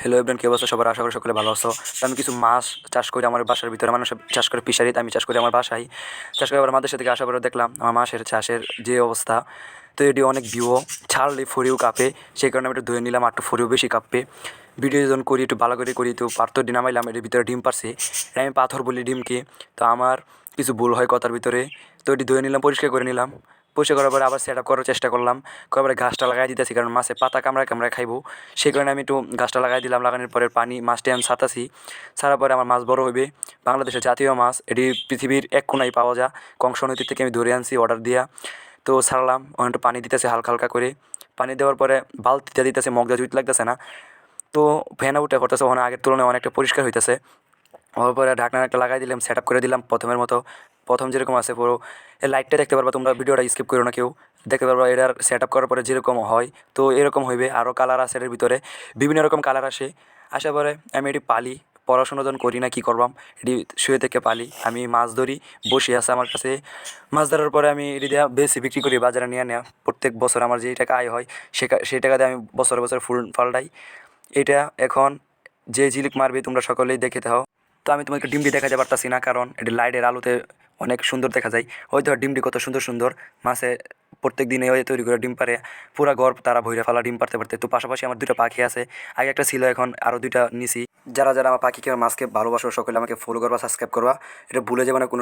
Hello everyone, কি অবস্থা সবার? আশা করি সকলে ভালো আছো। তো আমি কিছু মাছ চাষ করি আমার বাসার ভিতরে, মানুষ চাষ করে ফিশারিতে, আমি চাষ করি আমার বাসায়। চাষ করে আবার আমাদের সাথে আসা করে দেখলাম আমার মাছের চাষের যে অবস্থা। তো এটি অনেক ভিউ ছাড়লে ফরিও কাঁপে, সেই কারণে আমি একটু ধুয়ে নিলাম, আর একটু ফরিও বেশি কাঁপবে। ভিডিও যখন করি একটু ভালো করে করি, তো পাথর দিয়ে নামাইলাম, এর ভিতরে ডিম পারছে, এটা আমি পাথর বলি ডিমকে। তো আমার কিছু ভুল হয় কথার ভিতরে, তো এটি ধুয়ে নিলাম, পরিষ্কার করে নিলাম। পরিষ্কার করার পরে আবার সেট আপ করার চেষ্টা করলাম, কয়েকবার ঘাসটা লাগাই দিতেছি, কারণ মাছে পাতা কামড়ায় কামড়ায় খাইবো, সেই কারণে আমি একটু গাছটা লাগাই দিলাম। লাগানোর পরে পানি মাছটি আমি ছাতাছি, ছাড়ার পরে আমার মাছ বড় হইবে। বাংলাদেশের জাতীয় মাছ, এটি পৃথিবীর এক কোনায় পাওয়া যায়, কংস নদী থেকে আমি ধরে আনছি অর্ডার দিয়া। তো ছাড়লাম, একটু পানি দিতেছে হালকা হালকা করে। পানি দেওয়ার পরে বালতিতে দিতেছে, মগজা জুইত লাগতেছে না। তো ফ্যান উঠে করতেছে, ওখানে আগের তুলনায় অনেকটা পরিষ্কার হইতেছে। হওয়ার পরে ঢাকনা একটা লাগাই দিলাম, সেট আপ করে দিলাম প্রথমের মতো, প্রথম যেরকম আছে পুরো। এই লাইটটা দেখতে পারবা তোমরা, ভিডিওটা স্কিপ করো না কেউ, দেখতে পারবা এটার সেট আপ করার পরে যেরকম হয়, তো এরকম হইবে। আরও কালার আছে এর ভিতরে, বিভিন্ন রকম কালার আসে। আসার পরে আমি এটি পালি, পড়াশোনা যখন করি না কী করবাম, এটি শুয়ে থেকে পালি। আমি মাছ ধরি, বসে আছে আমার কাছে। মাছ ধরার পরে আমি এটি দিয়ে বেশি বিক্রি করি, বাজারে নিয়ে নেওয়া। প্রত্যেক বছর আমার যেই টাকা আয় হয়, সেই টাকা দিয়ে আমি বছরে বছরে ফুল পাল্টাই। এটা এখন যে ঝিলিক মারবে তোমরা সকলেই দেখে থাও। তো আমি তোমাকে ডিমটি দেখাতে পারতাছি না, কারণ এটি লাইটের আলোতে অনেক সুন্দর দেখা যায়। ওই ধর ডিমটি কত সুন্দর সুন্দর মাছে প্রত্যেক দিনে ওই তৈরি করে ডিম পারে, পুরা ঘর তারা ভইরা ফেলা ডিম পারতে পারতে। তো পাশাপাশি আমার দুটো পাখি আছে, আগে একটা ছিল, এখন আরও দুইটা নিছি। যারা যারা আমার পাখিকে আর মাছকে ভালোবাসো সকলে আমাকে ফলো করবা, সাবস্ক্রাইব করবা, এটা ভুলে যাবে না কোনো